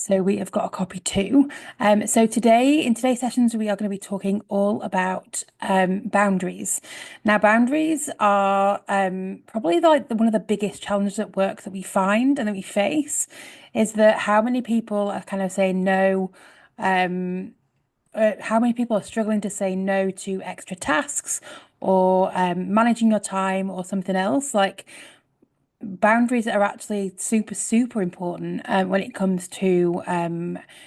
So we have got a copy too. So in today's sessions, we are going to be talking all about boundaries. Now, boundaries are probably like one of the biggest challenges at work that we find and that we face is that how many people are kind of saying no, um, how many people are struggling to say no to extra tasks or managing your time or something else. Like boundaries are actually super, super important when it comes to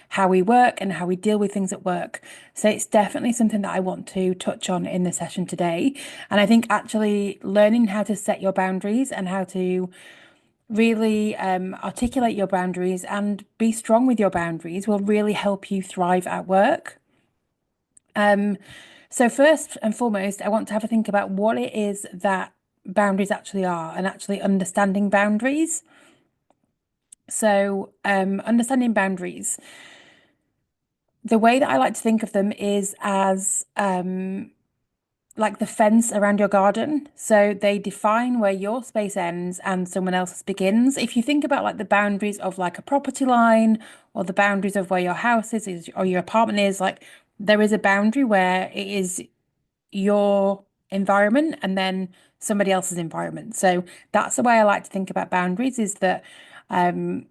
how we work and how we deal with things at work. So it's definitely something that I want to touch on in the session today. And I think actually learning how to set your boundaries and how to really articulate your boundaries and be strong with your boundaries will really help you thrive at work. Um, so first and foremost, I want to have a think about what it is that boundaries actually are and actually understanding boundaries. So, understanding boundaries, the way that I like to think of them is as like the fence around your garden. So they define where your space ends and someone else's begins. If you think about like the boundaries of like a property line or the boundaries of where your house is or your apartment is, like there is a boundary where it is your environment and then somebody else's environment. So that's the way I like to think about boundaries is that um,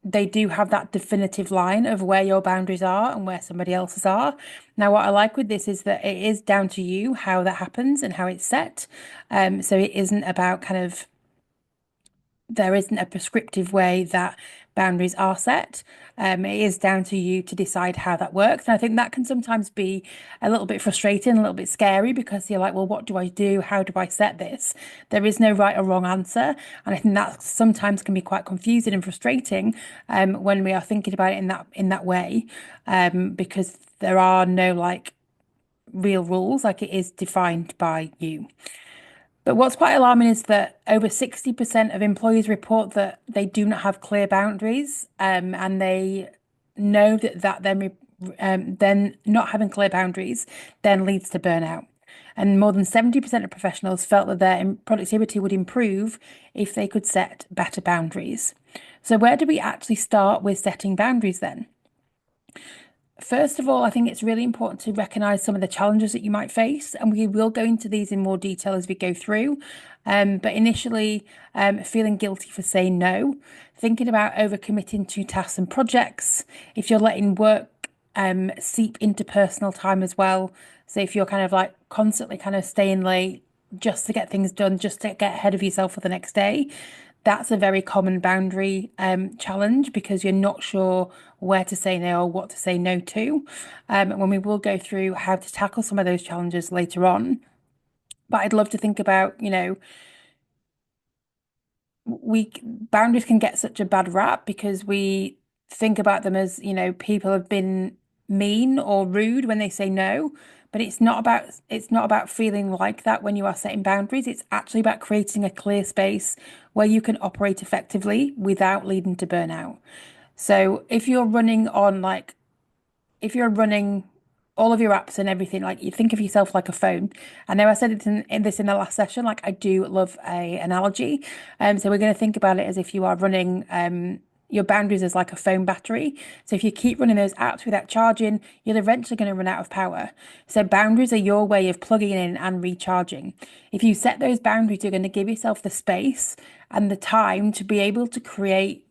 they do have that definitive line of where your boundaries are and where somebody else's are. Now, what I like with this is that it is down to you how that happens and how it's set. So it isn't about kind of there isn't a prescriptive way that boundaries are set. It is down to you to decide how that works. And I think that can sometimes be a little bit frustrating, a little bit scary because you're like, well, what do I do? How do I set this? There is no right or wrong answer. And I think that sometimes can be quite confusing and frustrating when we are thinking about it in that way, because there are no like real rules, like it is defined by you. But what's quite alarming is that over 60% of employees report that they do not have clear boundaries, and they know that then not having clear boundaries then leads to burnout. And more than 70% of professionals felt that their productivity would improve if they could set better boundaries. So where do we actually start with setting boundaries then? First of all, I think it's really important to recognize some of the challenges that you might face, and we will go into these in more detail as we go through. But initially, feeling guilty for saying no, thinking about overcommitting to tasks and projects, if you're letting work seep into personal time as well. So if you're kind of like constantly kind of staying late just to get things done, just to get ahead of yourself for the next day, that's a very common boundary challenge because you're not sure where to say no or what to say no to. When we will go through how to tackle some of those challenges later on. But I'd love to think about, we boundaries can get such a bad rap because we think about them as, people have been mean or rude when they say no. But it's not about feeling like that when you are setting boundaries. It's actually about creating a clear space where you can operate effectively without leading to burnout. So if you're running all of your apps and everything, like you think of yourself like a phone. I know I said it in the last session, like I do love a analogy. So we're going to think about it as if you are running your boundaries as like a phone battery. So if you keep running those apps without charging, you're eventually going to run out of power. So boundaries are your way of plugging in and recharging. If you set those boundaries, you're going to give yourself the space and the time to be able to create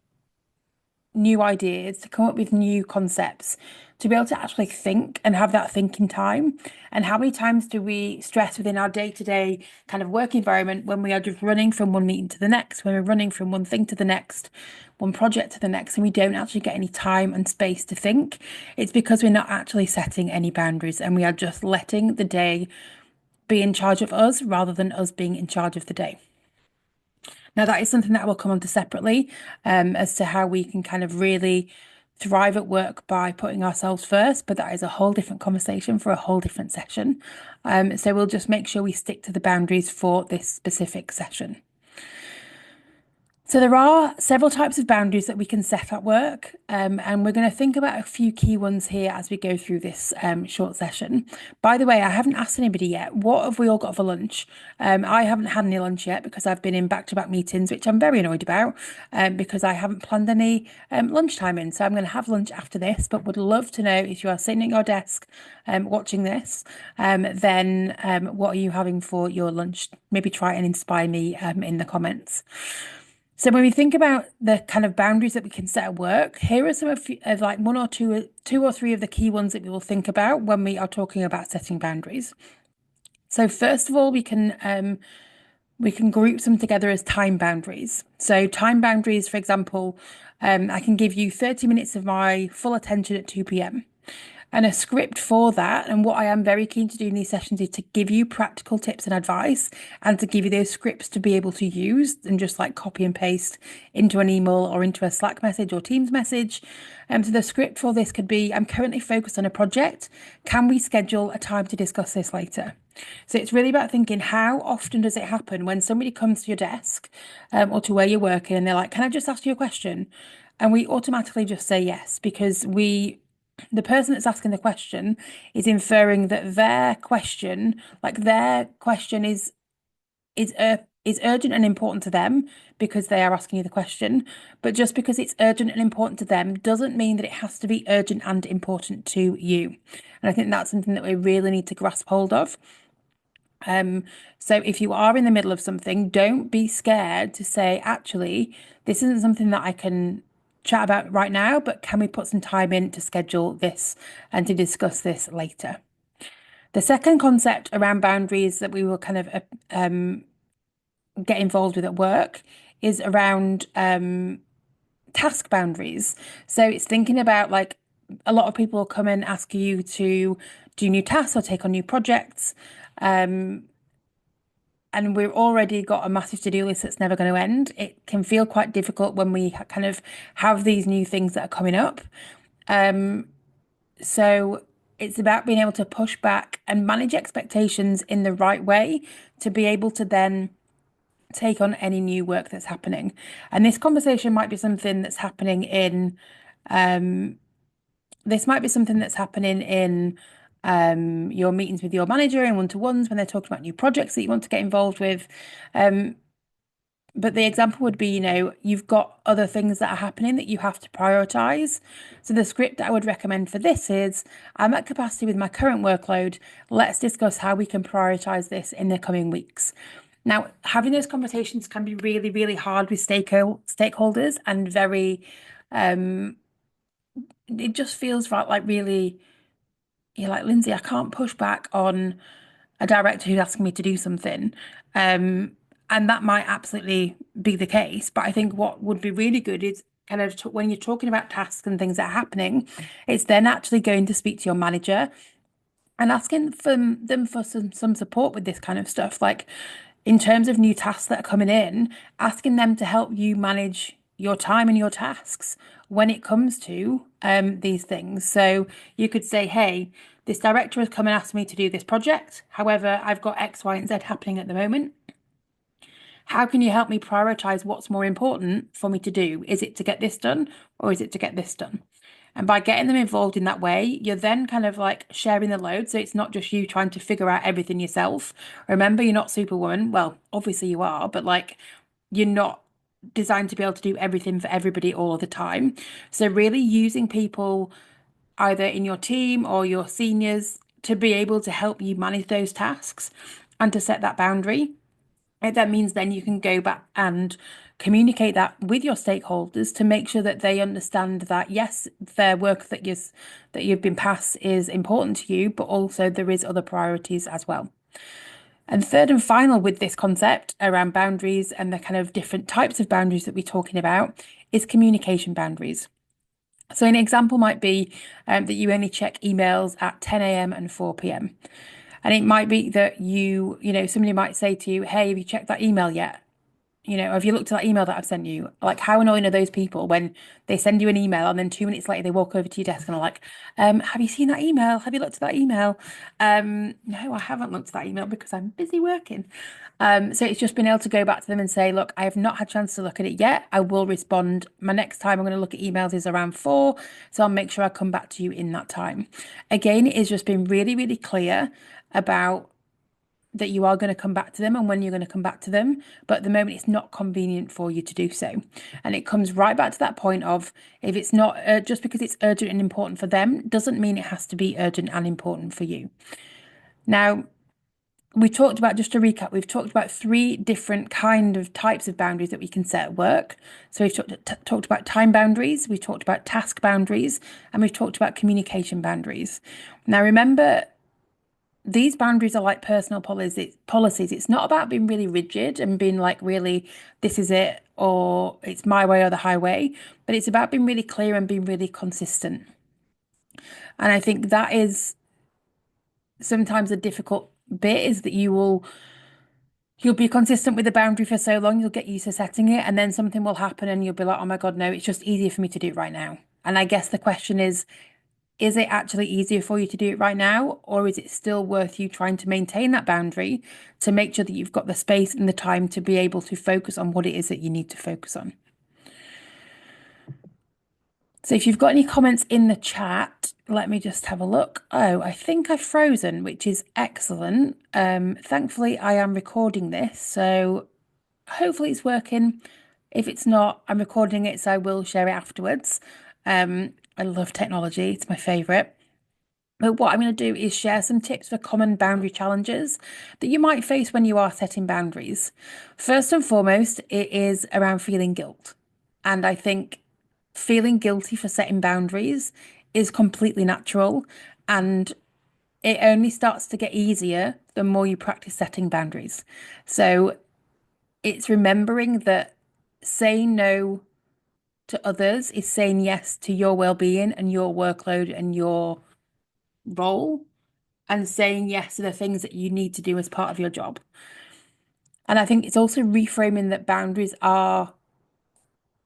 new ideas, to come up with new concepts, to be able to actually think and have that thinking time. And how many times do we stress within our day-to-day kind of work environment when we are just running from one meeting to the next, when we're running from one thing to the next, one project to the next, and we don't actually get any time and space to think? It's because we're not actually setting any boundaries and we are just letting the day be in charge of us rather than us being in charge of the day. Now, that is something that we'll come on to separately, as to how we can kind of really thrive at work by putting ourselves first, but that is a whole different conversation for a whole different session. So we'll just make sure we stick to the boundaries for this specific session. So there are several types of boundaries that we can set at work, and we're going to think about a few key ones here as we go through this short session. By the way, I haven't asked anybody yet, what have we all got for lunch? I haven't had any lunch yet because I've been in back-to-back meetings, which I'm very annoyed about, because I haven't planned any lunchtime in. So I'm going to have lunch after this, but would love to know if you are sitting at your desk watching this, then what are you having for your lunch? Maybe try and inspire me in the comments. So when we think about the kind of boundaries that we can set at work, here are some of like one or two or three of the key ones that we will think about when we are talking about setting boundaries. So first of all, we can group them together as time boundaries. So time boundaries, for example, I can give you 30 minutes of my full attention at 2 p.m. And a script for that. And what I am very keen to do in these sessions is to give you practical tips and advice and to give you those scripts to be able to use and just like copy and paste into an email or into a Slack message or Teams message. So the script for this could be, I'm currently focused on a project. Can we schedule a time to discuss this later? So it's really about thinking, how often does it happen when somebody comes to your desk or to where you're working and they're like, can I just ask you a question? And we automatically just say yes, because the person that's asking the question is inferring that their question is urgent and important to them because they are asking you the question. But just because it's urgent and important to them doesn't mean that it has to be urgent and important to you. And I think that's something that we really need to grasp hold of. So if you are in the middle of something, don't be scared to say, actually, this isn't something that I can chat about right now, but can we put some time in to schedule this and to discuss this later? The second concept around boundaries that we will kind of get involved with at work is around task boundaries. So it's thinking about like a lot of people will come and ask you to do new tasks or take on new projects. And we've already got a massive to-do list that's never going to end. It can feel quite difficult when we kind of have these new things that are coming up. So it's about being able to push back and manage expectations in the right way to be able to then take on any new work that's happening. And this conversation might be something that's happening in your meetings with your manager and one-to-ones when they're talking about new projects that you want to get involved with. But the example would be, you've got other things that are happening that you have to prioritize. So the script that I would recommend for this is, I'm at capacity with my current workload. Let's discuss how we can prioritize this in the coming weeks. Now, having those conversations can be really, really hard with stakeholders and it just feels like really, you're like, Lindsay, I can't push back on a director who's asking me to do something. And that might absolutely be the case. But I think what would be really good is kind of when you're talking about tasks and things that are happening, it's then actually going to speak to your manager and asking them for some support with this kind of stuff. Like in terms of new tasks that are coming in, asking them to help you manage your time and your tasks when it comes to these things. So you could say, hey, this director has come and asked me to do this project. However, I've got X, Y, and Z happening at the moment. How can you help me prioritize what's more important for me to do? Is it to get this done or is it to get this done? And by getting them involved in that way, you're then kind of like sharing the load. So it's not just you trying to figure out everything yourself. Remember, you're not Superwoman. Well, obviously you are, but like you're not designed to be able to do everything for everybody all the time. So really using people either in your team or your seniors to be able to help you manage those tasks and to set that boundary. That means then you can go back and communicate that with your stakeholders to make sure that they understand that yes, their work that you've been passed is important to you, but also there is other priorities as well. And third and final with this concept around boundaries and the kind of different types of boundaries that we're talking about is communication boundaries. So an example might be that you only check emails at 10 a.m. and 4 p.m. And it might be that somebody might say to you, hey, have you checked that email yet? have you looked at that email that I've sent you? Like, how annoying are those people when they send you an email and then 2 minutes later they walk over to your desk and are like, have you seen that email? Have you looked at that email? No, I haven't looked at that email because I'm busy working. So it's just been able to go back to them and say, look, I have not had a chance to look at it yet. I will respond. My next time I'm going to look at emails is around 4, so I'll make sure I come back to you in that time. Again, it has just been really, really clear about that you are going to come back to them and when you're going to come back to them. But at the moment, it's not convenient for you to do so. And it comes right back to that point of if it's not just because it's urgent and important for them, doesn't mean it has to be urgent and important for you. Now, we talked about, just to recap, we've talked about 3 different kind of types of boundaries that we can set at work. So we've talked about time boundaries, we've talked about task boundaries, and we've talked about communication boundaries. Now, remember, these boundaries are like personal policies. It's not about being really rigid and being like, really, this is it, or it's my way or the highway, but it's about being really clear and being really consistent. And I think that is sometimes a difficult bit is that you'll be consistent with the boundary for so long, you'll get used to setting it, and then something will happen and you'll be like, oh my God, no, it's just easier for me to do it right now. And I guess the question is it actually easier for you to do it right now, or is it still worth you trying to maintain that boundary to make sure that you've got the space and the time to be able to focus on what it is that you need to focus on? So if you've got any comments in the chat, let me just have a look. Oh, I think I've frozen, which is excellent. Thankfully, I am recording this, so hopefully it's working. If it's not, I'm recording it, so I will share it afterwards. I love technology, it's my favorite. But what I'm going to do is share some tips for common boundary challenges that you might face when you are setting boundaries. First and foremost, it is around feeling guilt. And I think feeling guilty for setting boundaries is completely natural. And it only starts to get easier the more you practice setting boundaries. So it's remembering that saying no to others is saying yes to your well-being and your workload and your role, and saying yes to the things that you need to do as part of your job. And I think it's also reframing that boundaries are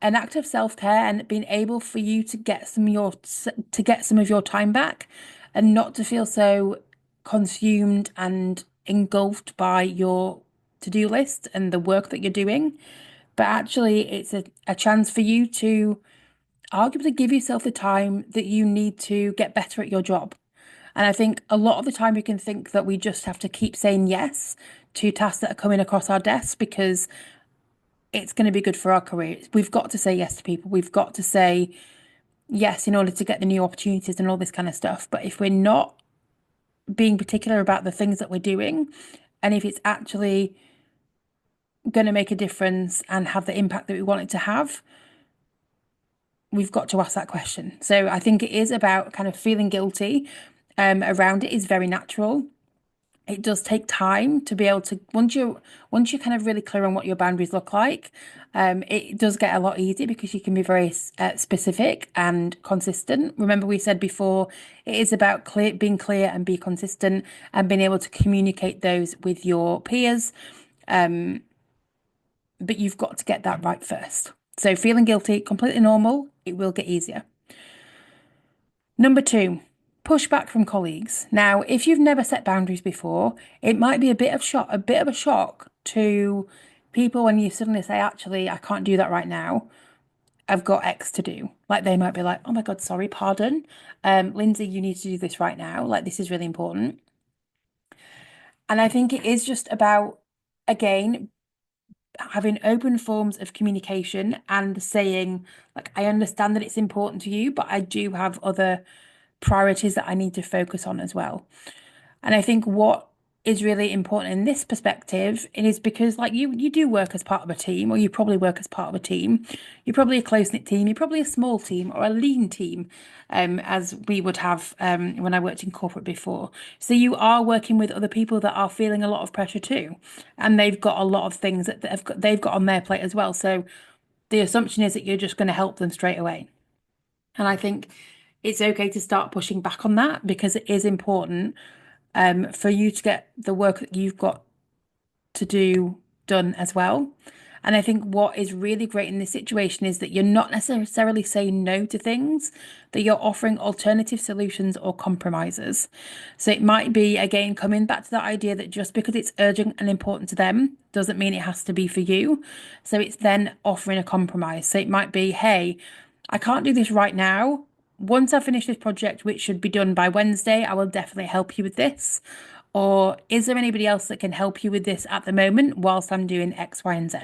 an act of self-care and being able for you to get some of your time back and not to feel so consumed and engulfed by your to-do list and the work that you're doing. But actually, it's a chance for you to arguably give yourself the time that you need to get better at your job. And I think a lot of the time we can think that we just have to keep saying yes to tasks that are coming across our desks because it's going to be good for our career. We've got to say yes to people. We've got to say yes in order to get the new opportunities and all this kind of stuff. But if we're not being particular about the things that we're doing, and if it's actually going to make a difference and have the impact that we want it to have, we've got to ask that question. So I think it is about kind of feeling guilty around it is very natural. It does take time to be able to once you're kind of really clear on what your boundaries look like, it does get a lot easier because you can be very specific and consistent. Remember, we said before, it is about being clear and be consistent and being able to communicate those with your peers. But you've got to get that right first. So feeling guilty, completely normal. It will get easier. Number 2, pushback from colleagues. Now, if you've never set boundaries before, it might be a bit of a shock to people when you suddenly say, actually, I can't do that right now. I've got X to do. Like they might be like, oh my God, sorry, pardon. Lindsay, you need to do this right now. Like this is really important. And I think it is just about, again, having open forms of communication and saying, like, I understand that it's important to you, but I do have other priorities that I need to focus on as well. And I think what is really important in this perspective it is because like you do work as part of a team, or you probably work as part of a team. You're probably a close-knit team, you're probably a small team or a lean team, as we would have when I worked in corporate before. So you are working with other people that are feeling a lot of pressure too, and they've got a lot of things that they've got on their plate as well. So the assumption is that you're just going to help them straight away. And I think it's okay to start pushing back on that because it is important for you to get the work that you've got to do done as well. And I think what is really great in this situation is that you're not necessarily saying no to things, that you're offering alternative solutions or compromises. So it might be, again, coming back to that idea that just because it's urgent and important to them doesn't mean it has to be for you. So it's then offering a compromise. So it might be, hey, I can't do this right now. Once I finish this project, which should be done by Wednesday, I will definitely help you with this. Or is there anybody else that can help you with this at the moment whilst I'm doing X, Y, and Z?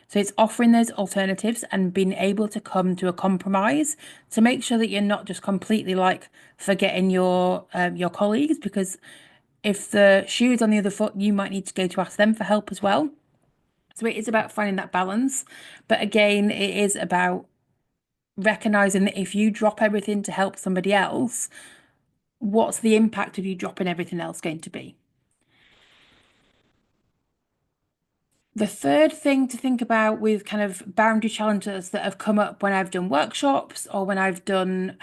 So it's offering those alternatives and being able to come to a compromise to make sure that you're not just completely like forgetting your colleagues, because if the shoe is on the other foot, you might need to go to ask them for help as well. So it is about finding that balance. But again, it is about recognizing that if you drop everything to help somebody else, what's the impact of you dropping everything else going to be? The third thing to think about with kind of boundary challenges that have come up when I've done workshops or when I've done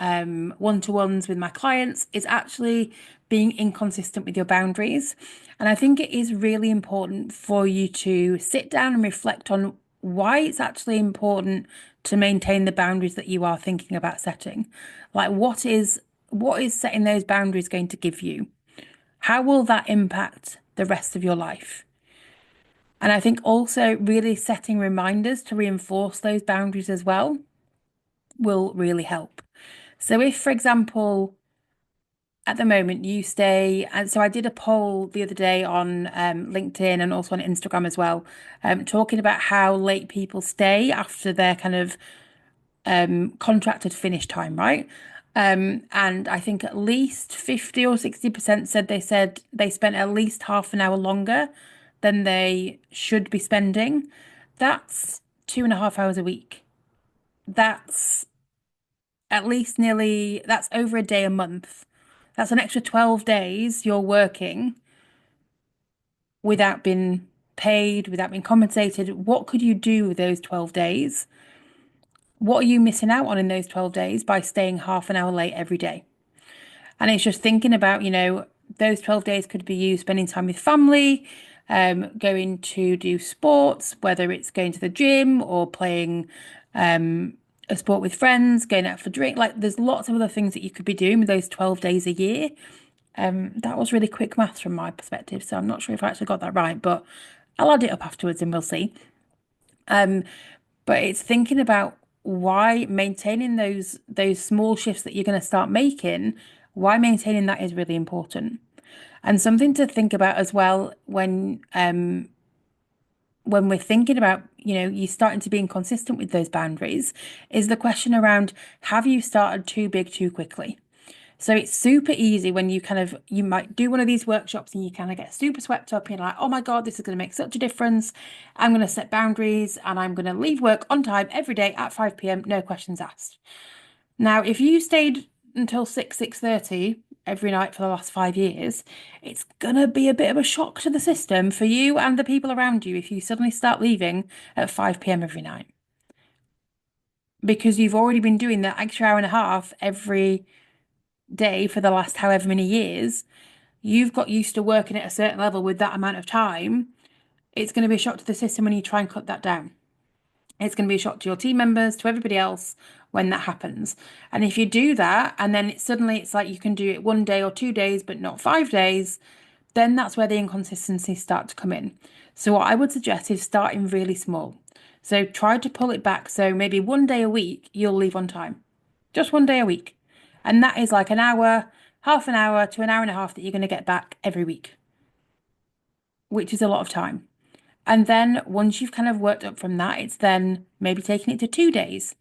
one-to-ones with my clients is actually being inconsistent with your boundaries. And I think it is really important for you to sit down and reflect on why it's actually important to maintain the boundaries that you are thinking about setting. Like what is setting those boundaries going to give you? How will that impact the rest of your life? And I think also really setting reminders to reinforce those boundaries as well will really help. So if, for example, at the moment you stay, and so I did a poll the other day on LinkedIn and also on Instagram as well, talking about how late people stay after their kind of contracted finish time, right? And I think at least 50 or 60% said they spent at least half an hour longer than they should be spending. That's 2.5 hours a week. That's that's over a day a month. That's an extra 12 days you're working without being paid, without being compensated. What could you do with those 12 days? What are you missing out on in those 12 days by staying half an hour late every day? And it's just thinking about, those 12 days could be you spending time with family, going to do sports, whether it's going to the gym or playing a sport with friends, going out for drink. Like there's lots of other things that you could be doing with those 12 days a year. That was really quick maths from my perspective, so I'm not sure if I actually got that right, but I'll add it up afterwards and we'll see. But it's thinking about why maintaining those small shifts that you're going to start making, why maintaining that is really important. And something to think about as well when we're thinking about, you starting to be inconsistent with those boundaries, is the question around, have you started too big too quickly? So it's super easy when you might do one of these workshops and you kind of get super swept up. And you're like, oh my God, this is going to make such a difference. I'm going to set boundaries and I'm going to leave work on time every day at 5 p.m. No questions asked. Now, if you stayed until 6:30 every night for the last 5 years, it's going to be a bit of a shock to the system for you and the people around you if you suddenly start leaving at 5 p.m. every night. Because you've already been doing that extra hour and a half every day for the last however many years, you've got used to working at a certain level with that amount of time. It's going to be a shock to the system when you try and cut that down. It's going to be a shock to your team members, to everybody else when that happens. And if you do that, and then suddenly it's like you can do it 1 day or 2 days, but not 5 days, then that's where the inconsistencies start to come in. So what I would suggest is starting really small. So try to pull it back. So maybe 1 day a week, you'll leave on time. Just 1 day a week. And that is like an hour, half an hour to an hour and a half that you're going to get back every week, which is a lot of time. And then once you've kind of worked up from that, it's then maybe taking it to 2 days.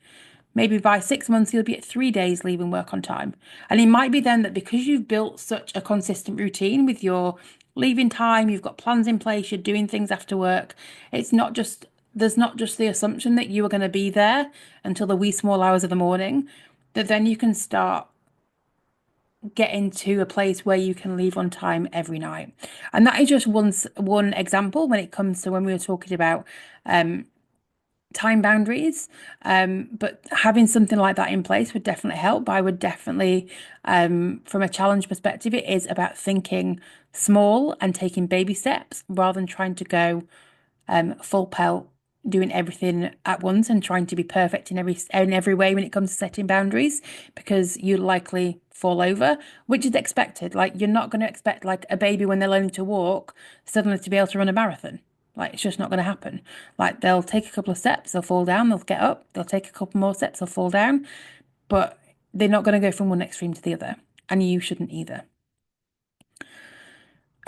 Maybe by 6 months, you'll be at 3 days leaving work on time. And it might be then that because you've built such a consistent routine with your leaving time, you've got plans in place, you're doing things after work. There's not just the assumption that you are going to be there until the wee small hours of the morning, that then you can start getting to a place where you can leave on time every night. And that is just one example when it comes to when we were talking about time boundaries. But having something like that in place would definitely help. But I would definitely, from a challenge perspective, it is about thinking small and taking baby steps rather than trying to go full pelt doing everything at once and trying to be perfect in every way when it comes to setting boundaries because you likely fall over, which is expected. Like you're not going to expect like a baby when they're learning to walk suddenly to be able to run a marathon. Like it's just not going to happen. Like they'll take a couple of steps, they'll fall down, they'll get up, they'll take a couple more steps, they'll fall down, but they're not going to go from one extreme to the other, and you shouldn't either.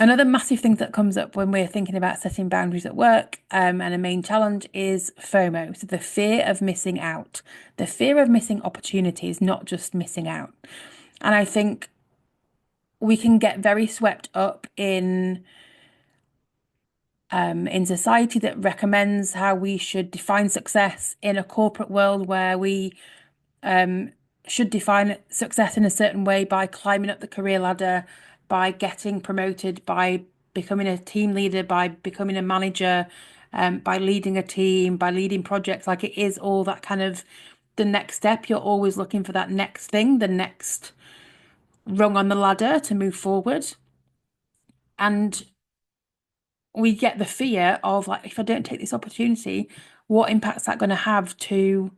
Another massive thing that comes up when we're thinking about setting boundaries at work, and a main challenge is FOMO, so the fear of missing out, the fear of missing opportunities, not just missing out. And I think we can get very swept up in society that recommends how we should define success in a corporate world where we should define success in a certain way by climbing up the career ladder, by getting promoted, by becoming a team leader, by becoming a manager, by leading a team, by leading projects. Like it is all that kind of the next step. You're always looking for that next thing, the next rung on the ladder to move forward. And we get the fear of like, if I don't take this opportunity, what impact's that going to have to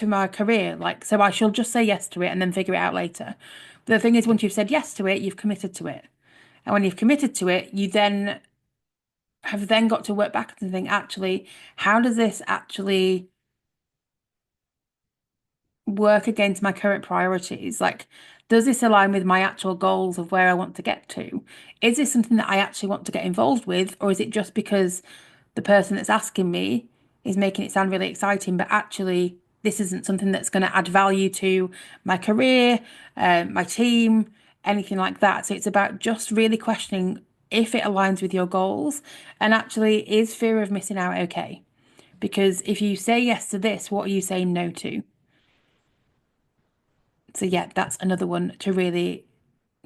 my career. Like, so I shall just say yes to it and then figure it out later. But the thing is, once you've said yes to it, you've committed to it. And when you've committed to it, you then have then got to work back and think, actually, how does this actually work against my current priorities? Like, does this align with my actual goals of where I want to get to? Is this something that I actually want to get involved with, or is it just because the person that's asking me is making it sound really exciting, but actually this isn't something that's going to add value to my career, my team, anything like that. So it's about just really questioning if it aligns with your goals and actually is fear of missing out okay? Because if you say yes to this, what are you saying no to? So yeah, that's another one to really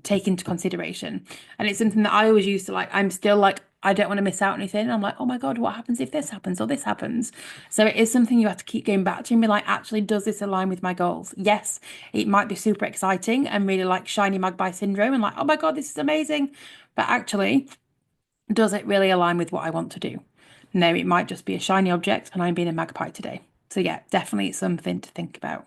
take into consideration. And it's something that I always used to like, I'm still like, I don't want to miss out on anything. I'm like, oh my God, what happens if this happens or this happens? So it is something you have to keep going back to and be like, actually, does this align with my goals? Yes, it might be super exciting and really like shiny magpie syndrome and like, oh my God, this is amazing. But actually, does it really align with what I want to do? No, it might just be a shiny object and I'm being a magpie today. So yeah, definitely something to think about.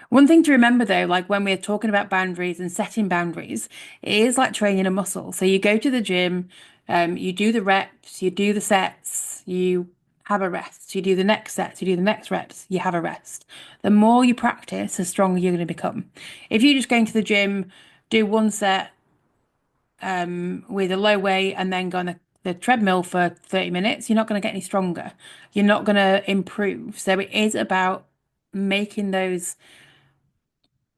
One thing to remember though, like when we're talking about boundaries and setting boundaries, it is like training a muscle. So you go to the gym, you do the reps, you do the sets, you have a rest. You do the next sets, you do the next reps, you have a rest. The more you practice, the stronger you're going to become. If you just go into the gym, do one set with a low weight and then go on the treadmill for 30 minutes, you're not going to get any stronger. You're not going to improve. So it is about making those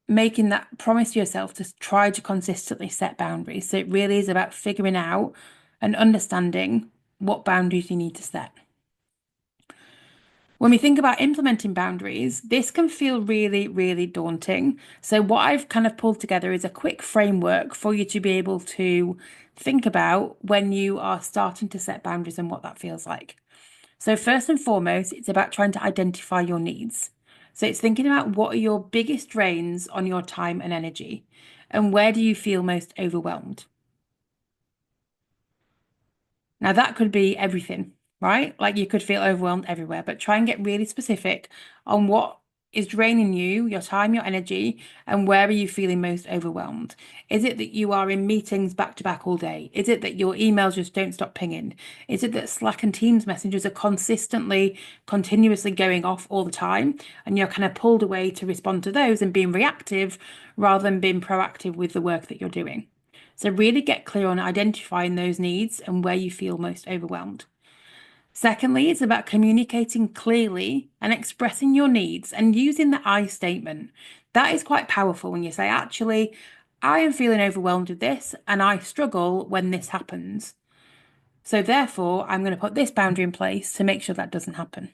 making that promise to yourself to try to consistently set boundaries. So it really is about figuring out and understanding what boundaries you need to set. When we think about implementing boundaries, this can feel really, really daunting. So, what I've kind of pulled together is a quick framework for you to be able to think about when you are starting to set boundaries and what that feels like. So, first and foremost, it's about trying to identify your needs. So, it's thinking about what are your biggest drains on your time and energy, and where do you feel most overwhelmed? Now, that could be everything, right? Like you could feel overwhelmed everywhere, but try and get really specific on what is draining you, your time, your energy, and where are you feeling most overwhelmed? Is it that you are in meetings back to back all day? Is it that your emails just don't stop pinging? Is it that Slack and Teams messages are consistently, continuously going off all the time, and you're kind of pulled away to respond to those and being reactive rather than being proactive with the work that you're doing? So, really get clear on identifying those needs and where you feel most overwhelmed. Secondly, it's about communicating clearly and expressing your needs and using the I statement. That is quite powerful when you say, actually, I am feeling overwhelmed with this and I struggle when this happens. So, therefore, I'm going to put this boundary in place to make sure that doesn't happen.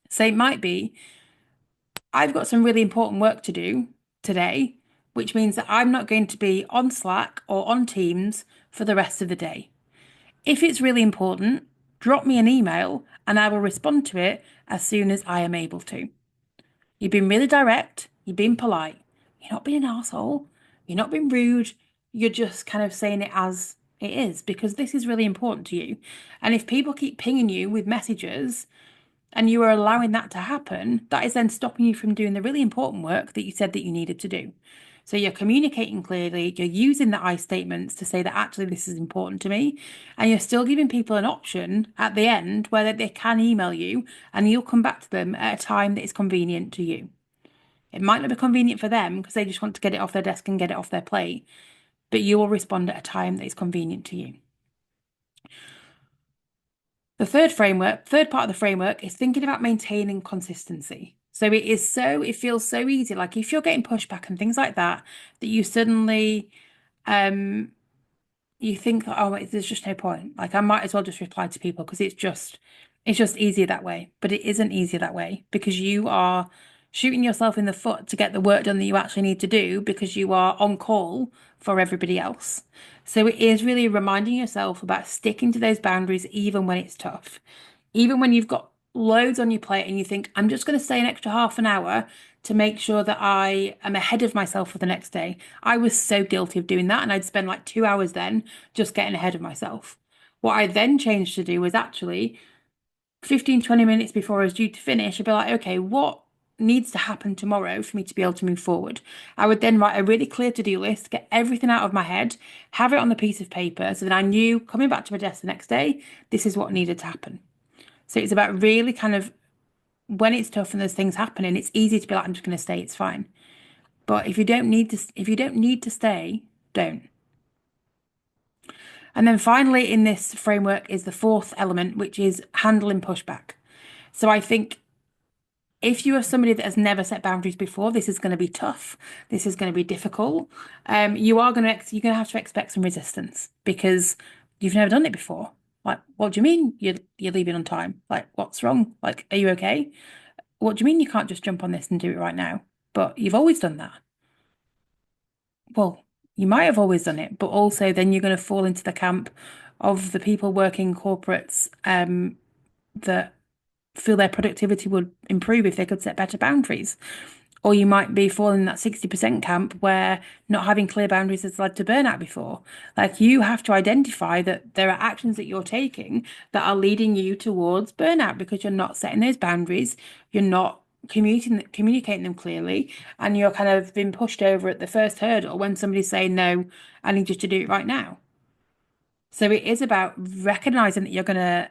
So, it might be, I've got some really important work to do today, which means that I'm not going to be on Slack or on Teams for the rest of the day. If it's really important, drop me an email and I will respond to it as soon as I am able to. You've been really direct, you've been polite, you're not being an asshole, you're not being rude, you're just kind of saying it as it is, because this is really important to you. And if people keep pinging you with messages and you are allowing that to happen, that is then stopping you from doing the really important work that you said that you needed to do. So you're communicating clearly, you're using the I statements to say that actually this is important to me, and you're still giving people an option at the end where they can email you and you'll come back to them at a time that is convenient to you. It might not be convenient for them because they just want to get it off their desk and get it off their plate, but you will respond at a time that is convenient to you. The third part of the framework is thinking about maintaining consistency. So it feels so easy. Like if you're getting pushback and things like that, that you suddenly um you think that, oh, there's just no point. Like I might as well just reply to people because it's just easier that way. But it isn't easier that way because you are shooting yourself in the foot to get the work done that you actually need to do because you are on call for everybody else. So it is really reminding yourself about sticking to those boundaries even when it's tough. Even when you've got loads on your plate and you think, I'm just going to stay an extra half an hour to make sure that I am ahead of myself for the next day. I was so guilty of doing that. And I'd spend like 2 hours then just getting ahead of myself. What I then changed to do was actually 15, 20 minutes before I was due to finish, I'd be like, okay, what needs to happen tomorrow for me to be able to move forward? I would then write a really clear to-do list, get everything out of my head, have it on the piece of paper so that I knew coming back to my desk the next day, this is what needed to happen. So it's about really kind of when it's tough and there's things happening, it's easy to be like, I'm just going to stay, it's fine. But if you don't need to stay, don't. And then finally, in this framework is the fourth element, which is handling pushback. So I think if you are somebody that has never set boundaries before, this is going to be tough. This is going to be difficult. You're going to have to expect some resistance because you've never done it before. Like, what do you mean you're leaving on time? Like, what's wrong? Like, are you okay? What do you mean you can't just jump on this and do it right now? But you've always done that. Well, you might have always done it, but also then you're going to fall into the camp of the people working corporates that feel their productivity would improve if they could set better boundaries. Or you might be falling in that 60% camp where not having clear boundaries has led to burnout before. Like you have to identify that there are actions that you're taking that are leading you towards burnout because you're not setting those boundaries, you're not communicating them clearly, and you're kind of being pushed over at the first hurdle when somebody's saying, no, I need you to do it right now. So it is about recognizing that you're going to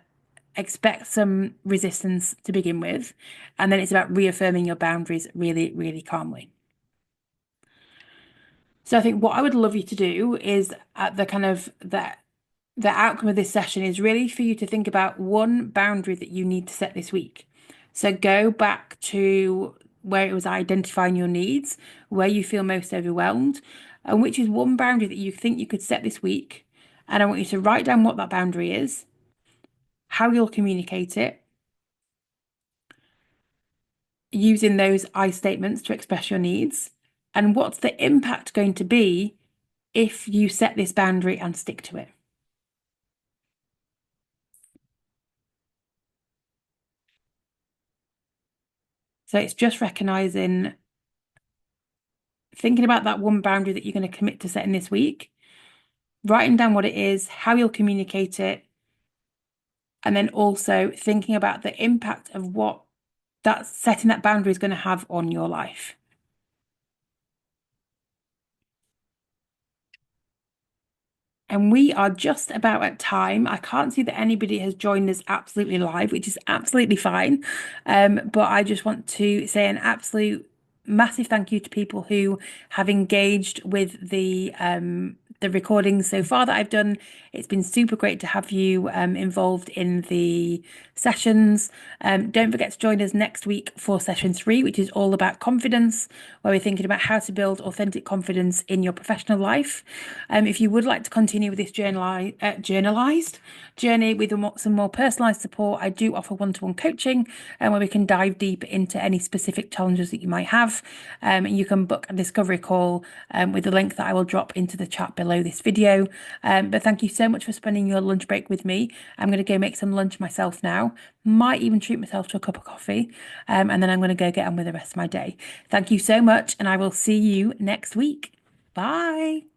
expect some resistance to begin with, and then it's about reaffirming your boundaries really, really calmly. So I think what I would love you to do is at the kind of the outcome of this session is really for you to think about one boundary that you need to set this week. So go back to where it was identifying your needs, where you feel most overwhelmed, and which is one boundary that you think you could set this week. And I want you to write down what that boundary is, how you'll communicate it, using those I statements to express your needs, and what's the impact going to be if you set this boundary and stick to it. So it's just recognizing, thinking about that one boundary that you're going to commit to setting this week, writing down what it is, how you'll communicate it, and then also thinking about the impact of what that setting that boundary is going to have on your life. And we are just about at time. I can't see that anybody has joined us absolutely live, which is absolutely fine. But I just want to say an absolute massive thank you to people who have engaged with the recordings so far that I've done. It's been super great to have you involved in the sessions. Don't forget to join us next week for session 3, which is all about confidence, where we're thinking about how to build authentic confidence in your professional life. If you would like to continue with this journalized journey with some more personalized support, I do offer one-to-one coaching where we can dive deep into any specific challenges that you might have. And you can book a discovery call with the link that I will drop into the chat below this video. But thank you so much for spending your lunch break with me. I'm going to go make some lunch myself now. Might even treat myself to a cup of coffee. And then I'm going to go get on with the rest of my day. Thank you so much, and I will see you next week. Bye.